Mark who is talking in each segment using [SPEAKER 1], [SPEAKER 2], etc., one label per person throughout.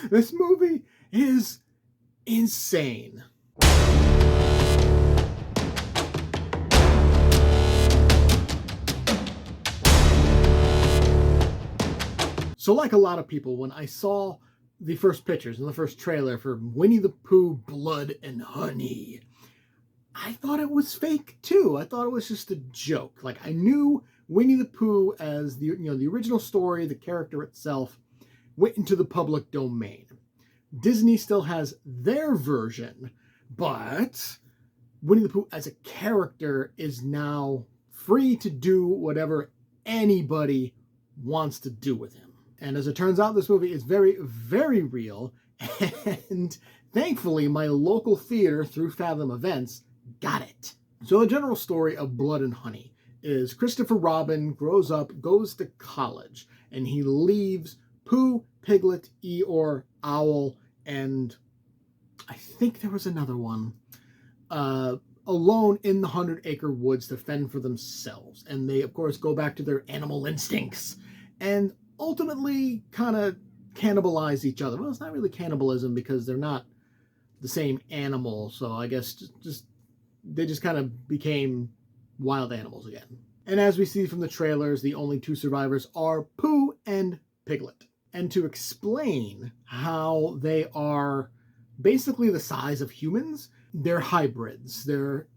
[SPEAKER 1] This movie is insane. So like a lot of people, when I saw the first pictures and the first trailer for Winnie the Pooh, Blood and Honey, I thought it was fake too. I thought it was just a joke. Like, I knew Winnie the Pooh as the original story, the character itself, went into the public domain. Disney still has their version, but Winnie the Pooh as a character is now free to do whatever anybody wants to do with him. And as it turns out, this movie is very, very real. And thankfully, my local theater, through Fathom Events, got it. So the general story of Blood and Honey is Christopher Robin grows up, goes to college, and he leaves Pooh, Piglet, Eeyore, Owl, and I think there was another one, alone in the 100-acre woods to fend for themselves. And they, of course, go back to their animal instincts and ultimately kind of cannibalize each other. Well, it's not really cannibalism because they're not the same animal, so I guess they just kind of became wild animals again. And as we see from the trailers, the only two survivors are Pooh and Piglet. And to explain how they are basically the size of humans, they're hybrids. They're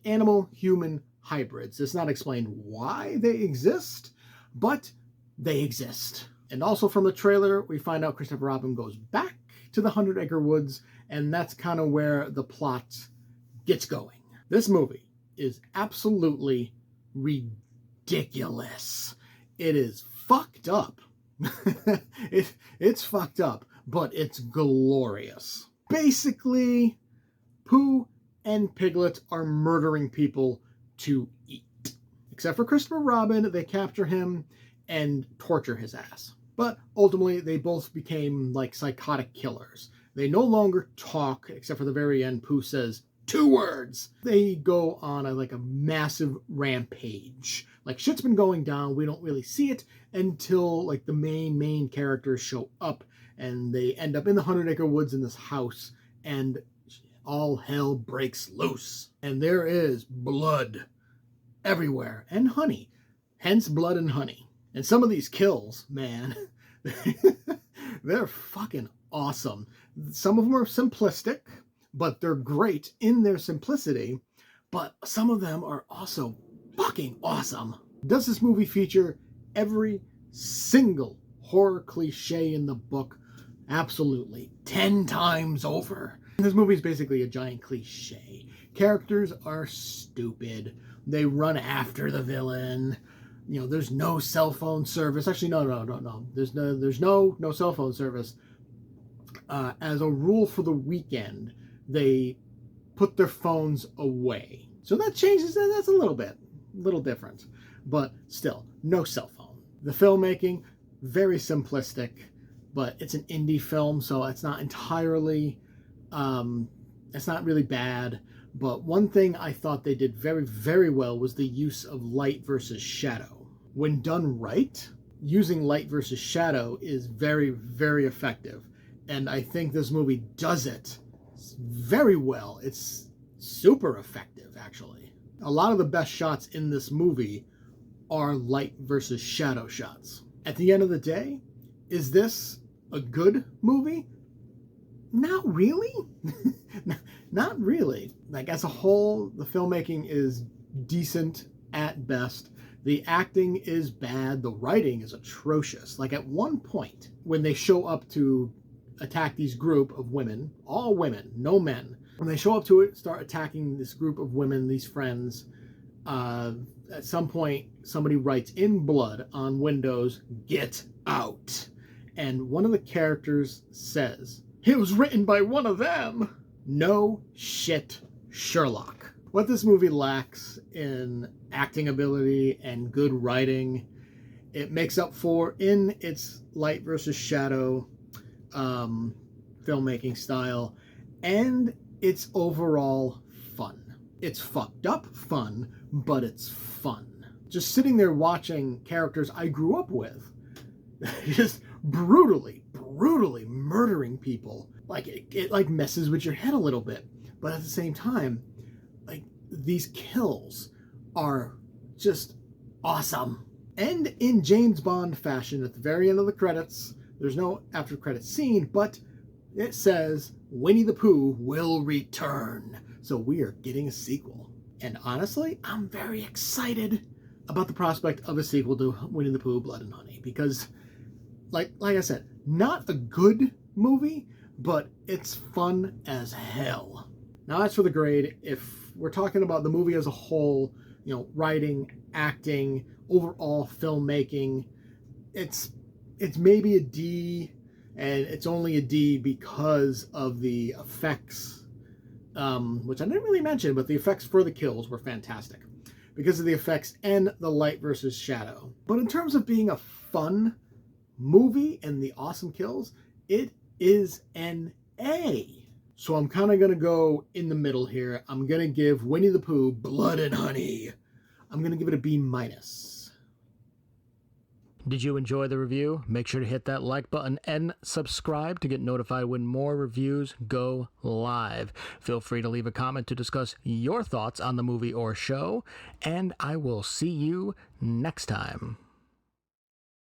[SPEAKER 1] animal-human hybrids. It's not explained why they exist, but they exist. And also from the trailer, we find out Christopher Robin goes back to the 100-acre woods, and that's kind of where the plot gets going. This movie is absolutely ridiculous. It is fucked up. It's fucked up, but it's glorious. Basically, Pooh and Piglet are murdering people to eat. Except for Christopher Robin, they capture him and torture his ass. But ultimately, they both became like psychotic killers. They no longer talk, except for the very end, Pooh says 2 words. They go on a massive rampage. Like, shit's been going down. We don't really see it until like the main characters show up, and they end up in the 100-acre woods in this house, and all hell breaks loose. And there is blood everywhere, and honey. Hence Blood and Honey. And some of these kills, man, they're fucking awesome. Some of them are simplistic, but they're great in their simplicity. But some of them are also fucking awesome. Does this movie feature every single horror cliche in the book? Absolutely. 10 times over. This movie is basically a giant cliche. Characters are stupid. They run after the villain. There's no cell phone service. Actually, no. There's no cell phone service. As a rule for the weekend, they put their phones away. So that changes. That's a little different. But still, no cell phone. The filmmaking, very simplistic, but it's an indie film, so it's not entirely, it's not really bad. But one thing I thought they did very, very well was the use of light versus shadow. When done right, using light versus shadow is very, very effective. And I think this movie does it very well. It's super effective, actually. A lot of the best shots in this movie are light versus shadow shots. At the end of the day, is this a good movie? Not really. Not really. Like, as a whole, the filmmaking is decent at best. The acting is bad. The writing is atrocious. Like, at one point, when they show up to attack these group of women, all women, no men, when they show up to it, start attacking this group of women, these friends, at some point, somebody writes in blood on windows, "Get out." And one of the characters says, "It was written by one of them." No shit, Sherlock. What this movie lacks in acting ability and good writing, it makes up for in its light versus shadow filmmaking style, and its overall fun. It's fucked up fun, but it's fun. Just sitting there watching characters I grew up with just brutally murdering people. Like it like messes with your head a little bit. But at the same time, like these kills are just awesome. And in James Bond fashion, at the very end of the credits, there's no after credits scene, but it says Winnie the Pooh will return. So we are getting a sequel. And honestly, I'm very excited about the prospect of a sequel to Winnie the Pooh, Blood and Honey, because like I said, not a good movie, but it's fun as hell. Now as for the grade, if we're talking about the movie as a whole, you know, writing, acting, overall filmmaking, it's maybe a D, and it's only a D because of the effects, which I didn't really mention, but the effects for the kills were fantastic because of the effects and the light versus shadow. But in terms of being a fun movie and the awesome kills, it is an A. So I'm kind of going to go in the middle here. I'm going to give Winnie the Pooh, Blood and Honey, I'm going to give it a B-. Did you enjoy the review? Make sure to hit that like button and subscribe to get notified when more reviews go live. Feel free to leave a comment to discuss your thoughts on the movie or show, and I will see you next time.